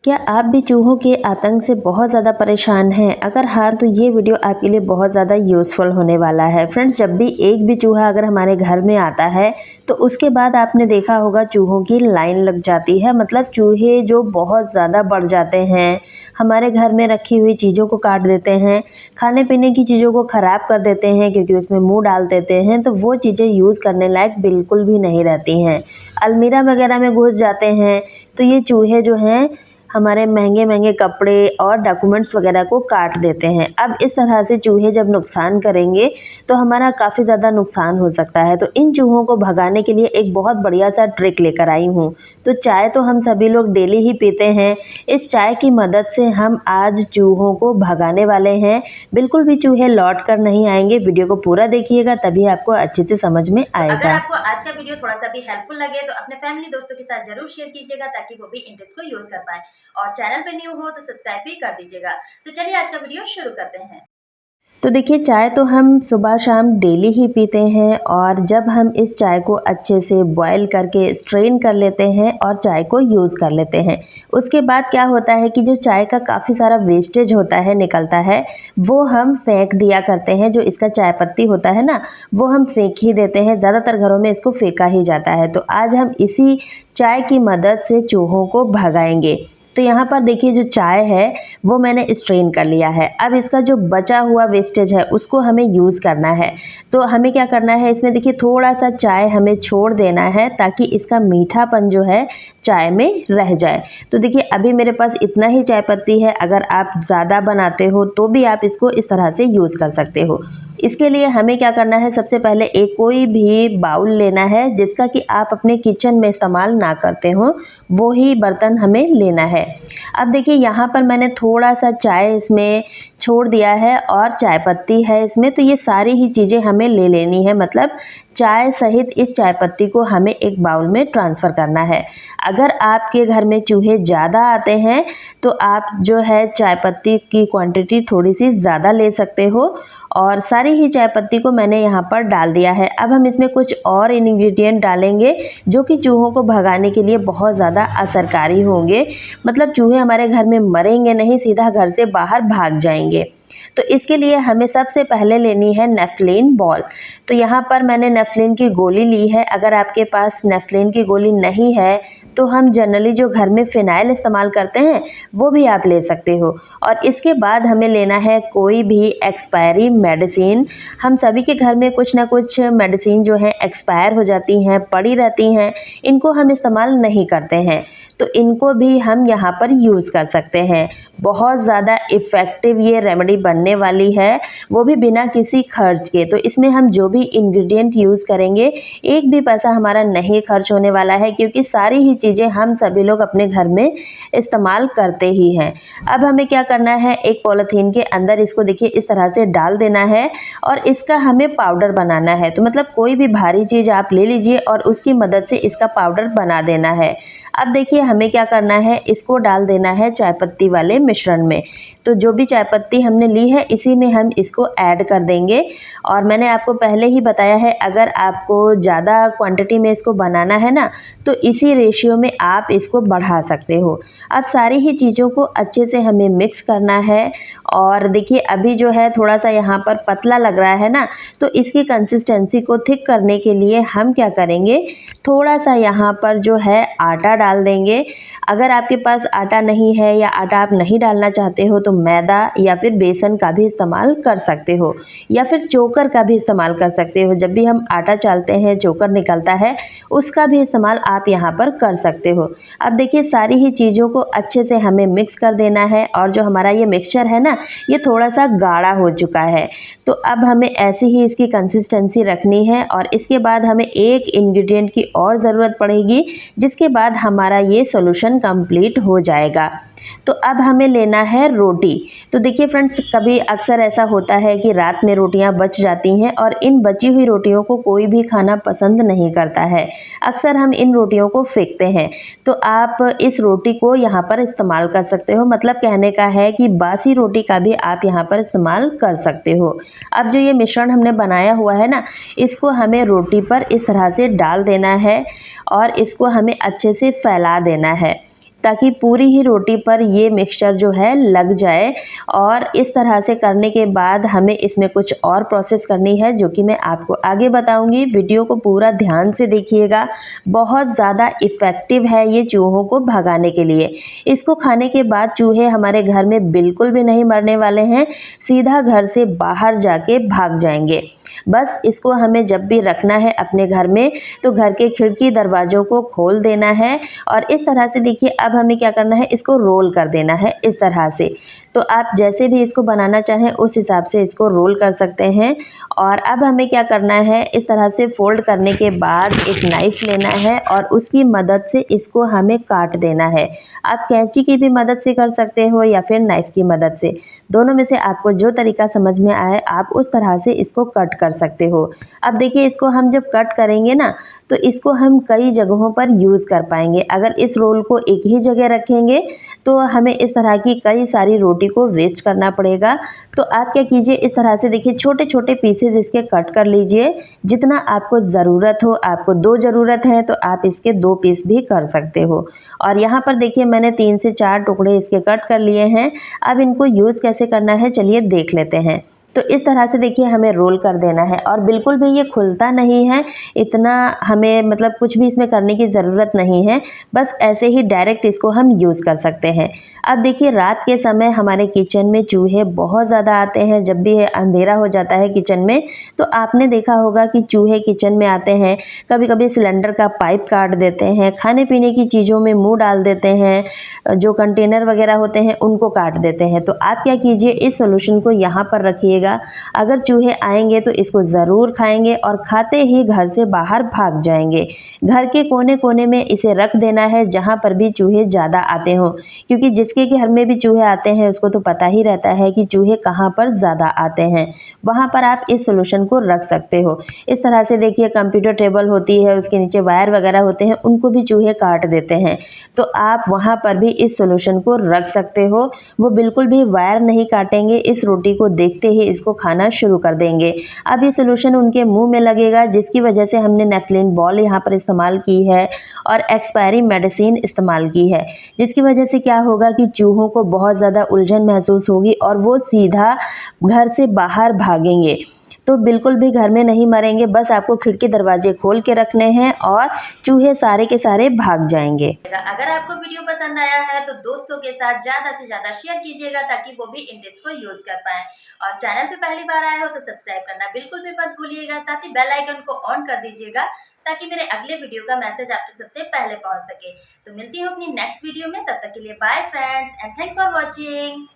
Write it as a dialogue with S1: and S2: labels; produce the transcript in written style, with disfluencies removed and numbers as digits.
S1: क्या आप भी चूहों के आतंक से बहुत ज़्यादा परेशान हैं? अगर हाँ, तो ये वीडियो आपके लिए बहुत ज़्यादा यूज़फुल होने वाला है। फ्रेंड्स, जब भी एक भी चूहा अगर हमारे घर में आता है, तो उसके बाद आपने देखा होगा चूहों की लाइन लग जाती है। मतलब चूहे जो बहुत ज़्यादा बढ़ जाते हैं, हमारे घर में रखी हुई चीज़ों को काट देते हैं, खाने-पीने की चीज़ों को ख़राब कर देते हैं क्योंकि उसमें मुँह डाल देते हैं, तो वो चीज़ें यूज़ करने लायक बिल्कुल भी नहीं रहती हैं। अलमीरा वगैरह में घुस जाते हैं, तो ये चूहे जो हैं हमारे महंगे-महंगे कपड़े और डॉक्यूमेंट्स वगैरह को काट देते हैं। अब इस तरह से चूहे जब नुकसान करेंगे, तो हमारा काफ़ी ज़्यादा नुकसान हो सकता है। तो इन चूहों को भगाने के लिए एक बहुत बढ़िया-सा ट्रिक लेकर आई हूँ। तो चाय तो हम सभी लोग डेली ही पीते हैं। इस चाय की मदद से हम आज चूहों को भगाने वाले हैं। बिल्कुल भी चूहे लौट कर नहीं आएँगे। वीडियो को पूरा देखिएगा, तभी आपको अच्छे से समझ में
S2: तो अगर
S1: आएगा।
S2: आपको आज का वीडियो थोड़ा-सा भी हेल्पफुल लगे तो अपने फैमिली दोस्तों के साथ ज़रूर शेयर कीजिएगा ताकि वो भी इन टिप्स को यूज़ कर पाएँ और चैनल पे न्यू हो तो सब्सक्राइब भी कर दीजिएगा। तो चलिए आज का वीडियो शुरू करते हैं।
S1: तो देखिए, चाय तो हम सुबह-शाम डेली ही पीते हैं और जब हम इस चाय को अच्छे से बॉयल करके स्ट्रेन कर लेते हैं और चाय को यूज़ कर लेते हैं। उसके बाद क्या होता है कि जो चाय का काफ़ी सारा वेस्टेज होता है, निकलता है, वो हम फेंक दिया करते हैं। जो इसका चाय पत्ती होता है ना, वो हम फेंक ही देते हैं। ज़्यादातर घरों में इसको फेंका ही जाता है। तो आज हम इसी चाय की मदद से चूहों को भगाएँगे। तो यहाँ पर देखिए, जो चाय है वो मैंने स्ट्रेन कर लिया है। अब इसका जो बचा हुआ वेस्टेज है उसको हमें यूज़ करना है। तो हमें क्या करना है, इसमें देखिए थोड़ा-सा चाय हमें छोड़ देना है ताकि इसका मीठापन जो है चाय में रह जाए। तो देखिए, अभी मेरे पास इतना ही चाय पत्ती है। अगर आप ज़्यादा बनाते हो तो भी आप इसको इस तरह से यूज़ कर सकते हो। इसके लिए हमें क्या करना है, सबसे पहले एक कोई भी बाउल लेना है जिसका कि आप अपने किचन में इस्तेमाल ना करते हो, वो ही बर्तन हमें लेना है। अब देखिए, यहाँ पर मैंने थोड़ा-सा चाय इसमें छोड़ दिया है और चाय पत्ती है इसमें, तो ये सारी ही चीज़ें हमें ले लेनी है। मतलब चाय सहित इस चाय पत्ती को हमें एक बाउल में ट्रांसफ़र करना है। अगर आपके घर में चूहे ज़्यादा आते हैं, तो आप जो है चाय पत्ती की क्वांटिटी थोड़ी-सी ज़्यादा ले सकते हो और सारी ही चाय पत्ती को मैंने यहाँ पर डाल दिया है। अब हम इसमें कुछ और इंग्रेडिएंट डालेंगे जो कि चूहों को भगाने के लिए बहुत ज़्यादा असरकारी होंगे। मतलब चूहे हमारे घर में मरेंगे नहीं, सीधा घर से बाहर भाग जाएँगे। तो इसके लिए हमें सबसे पहले लेनी है नेफ्थलीन बॉल। तो यहाँ पर मैंने नेफ्थलीन की गोली ली है। अगर आपके पास नेफ्थलीन की गोली नहीं है, तो हम जनरली जो घर में फ़िनाइल इस्तेमाल करते हैं, वो भी आप ले सकते हो। और इसके बाद हमें लेना है कोई भी एक्सपायरी मेडिसिन। हम सभी के घर में कुछ ना कुछ मेडिसिन जो है एक्सपायर हो जाती हैं, पड़ी रहती हैं, इनको हम इस्तेमाल नहीं करते हैं। तो इनको भी हम यहाँ पर यूज़ कर सकते हैं। बहुत ज़्यादा इफ़ेक्टिव ये रेमेडी बनने वाली है, वो भी बिना किसी खर्च के। तो इसमें हम जो भी इंग्रेडिएंट यूज़ करेंगे, एक भी पैसा हमारा नहीं खर्च होने वाला है क्योंकि सारी ही चीज़ें हम सभी लोग अपने घर में इस्तेमाल करते ही हैं। अब हमें क्या करना है, एक पॉलीथीन के अंदर इसको देखिए इस तरह से डाल देना है और इसका हमें पाउडर बनाना है। तो मतलब कोई भी भारी चीज़ आप ले लीजिए और उसकी मदद से इसका पाउडर बना देना है। अब देखिए, हमें क्या करना है, इसको डाल देना है चाय पत्ती वाले मिश्रण में। तो जो भी चाय पत्ती हमने ली है, इसी में हम इसको ऐड कर देंगे। और मैंने आपको पहले ही बताया है, अगर आपको ज़्यादा क्वांटिटी में इसको बनाना है ना, तो इसी रेशियो में आप इसको बढ़ा सकते हो। अब सारी ही चीज़ों को अच्छे से हमें मिक्स करना है। और देखिए, अभी जो है थोड़ा-सा यहाँ पर पतला लग रहा है ना, तो इसकी कंसिस्टेंसी को थिक करने के लिए हम क्या करेंगे, थोड़ा-सा यहाँ पर जो है आटा डाल देंगे। अगर आपके पास आटा नहीं है या आटा आप नहीं डालना चाहते हो, तो मैदा या फिर बेसन का भी इस्तेमाल कर सकते हो या फिर चोकर का भी इस्तेमाल कर सकते हो। जब भी हम आटा चालते हैं, चोकर निकलता है, उसका भी इस्तेमाल आप यहाँ पर कर सकते हो। अब देखिए, सारी ही चीज़ों को अच्छे से हमें मिक्स कर देना है और जो हमारा ये मिक्सचर है ना, ये थोड़ा-सा गाढ़ा हो चुका है। तो अब हमें ऐसी ही इसकी कंसिस्टेंसी रखनी है और इसके बाद हमें एक इंग्रेडिएंट की और ज़रूरत पड़ेगी, जिसके बाद हमारा ये सॉल्यूशन कंप्लीट हो जाएगा। तो अब हमें लेना है रोटी। तो देखिए फ्रेंड्स, कभी अक्सर ऐसा होता है कि रात में रोटियां बच जाती हैं और इन बची हुई रोटियों को कोई भी खाना पसंद नहीं करता है। अक्सर हम इन रोटियों को फेंकते हैं। तो आप इस रोटी को यहाँ पर इस्तेमाल कर सकते हो। मतलब कहने का है कि बासी रोटी का भी आप यहाँ पर इस्तेमाल कर सकते हो। अब जो ये मिश्रण हमने बनाया हुआ है ना, इसको हमें रोटी पर इस तरह से डाल देना है और इसको हमें अच्छे से फैला देना है। ताकि पूरी ही रोटी पर ये मिक्सचर जो है लग जाए। और इस तरह से करने के बाद हमें इसमें कुछ और प्रोसेस करनी है जो कि मैं आपको आगे बताऊंगी। वीडियो को पूरा ध्यान से देखिएगा, बहुत ज़्यादा इफ़ेक्टिव है ये चूहों को भगाने के लिए। इसको खाने के बाद चूहे हमारे घर में बिल्कुल भी नहीं मरने वाले हैं, सीधा घर से बाहर जाके भाग जाएंगे। बस इसको हमें जब भी रखना है अपने घर में तो घर के खिड़की दरवाज़ों को खोल देना है और इस तरह से देखिए अब हमें क्या करना है, इसको रोल कर देना है इस तरह से। तो आप जैसे भी इसको बनाना चाहें उस हिसाब से इसको रोल कर सकते हैं। और अब हमें क्या करना है, इस तरह से फोल्ड करने के बाद एक नाइफ लेना है और उसकी मदद से इसको हमें काट देना है। आप कैंची की भी मदद से कर सकते हो या फिर नाइफ की मदद से, दोनों में से आपको जो तरीका समझ में आए आप उस तरह से इसको कट कर सकते हो। अब देखिए इसको हम जब कट करेंगे ना तो इसको हम कई जगहों पर यूज़ कर पाएंगे। अगर इस रोल को एक ही जगह रखेंगे तो हमें इस तरह की कई सारी रोटी को वेस्ट करना पड़ेगा। तो आप क्या कीजिए, इस तरह से देखिए छोटे छोटे पीसेज इसके कट कर लीजिए। जितना आपको ज़रूरत हो, आपको 2 ज़रूरत है तो आप इसके 2 पीस भी कर सकते हो। और यहाँ पर देखिए मैंने 3 से 4 टुकड़े इसके कट कर लिए हैं। अब इनको यूज़ कैसे करना है चलिए देख लेते हैं। तो इस तरह से देखिए हमें रोल कर देना है और बिल्कुल भी ये खुलता नहीं है, इतना हमें मतलब कुछ भी इसमें करने की ज़रूरत नहीं है, बस ऐसे ही डायरेक्ट इसको हम यूज़ कर सकते हैं। अब देखिए रात के समय हमारे किचन में चूहे बहुत ज़्यादा आते हैं। जब भी अंधेरा हो जाता है किचन में तो आपने देखा होगा कि चूहे किचन में आते हैं, कभी कभी सिलेंडर का पाइप काट देते हैं, खाने पीने की चीज़ों में मुंह डाल देते हैं, जो कंटेनर वगैरह होते हैं उनको काट देते हैं। तो आप क्या कीजिए, इस सॉल्यूशन को यहाँ पर रखिएगा। अगर चूहे आएंगे तो इसको ज़रूर खाएंगे और खाते ही घर से बाहर भाग जाएंगे। घर के कोने कोने में इसे रख देना है जहाँ पर भी चूहे ज़्यादा आते हों, क्योंकि जिसके घर में भी चूहे आते हैं उसको तो पता ही रहता है कि चूहे कहाँ पर ज़्यादा आते हैं, वहाँ पर आप इस सॉल्यूशन को रख सकते हो। इस तरह से देखिए कंप्यूटर टेबल होती है, उसके नीचे वायर वगैरह होते हैं, उनको भी चूहे काट देते हैं। तो आप वहाँ पर भी इस सॉल्यूशन को रख सकते हो, वो बिल्कुल भी वायर नहीं काटेंगे, इस रोटी को देखते ही इसको खाना शुरू कर देंगे। अब ये सॉल्यूशन उनके मुंह में लगेगा, जिसकी वजह से हमने नेफ्लिन बॉल यहाँ पर इस्तेमाल की है और एक्सपायरी मेडिसिन इस्तेमाल की है, जिसकी वजह से क्या होगा कि चूहों को बहुत ज़्यादा उलझन महसूस होगी और वो सीधा घर से बाहर भागेंगे। तो बिल्कुल भी घर में नहीं मरेंगे, बस आपको खिड़की दरवाजे खोल के रखने हैं और चूहे सारे के सारे भाग जाएंगे।
S2: अगर आपको वीडियो पसंद आया है तो दोस्तों के साथ ज्यादा से ज्यादा शेयर कीजिएगा ताकि वो भी इन टिप्स को यूज कर पाए। और चैनल पे पहली बार आए हो तो सब्सक्राइब करना बिल्कुल भी मत भूलिएगा, साथ ही बेल आइकन को ऑन कर दीजिएगा ताकि मेरे अगले वीडियो का मैसेज आप तक सबसे पहले पहुंच सके। तो मिलती हूँ अपनी नेक्स्ट वीडियो में, तब तक के लिए bye friends and thanks for watching.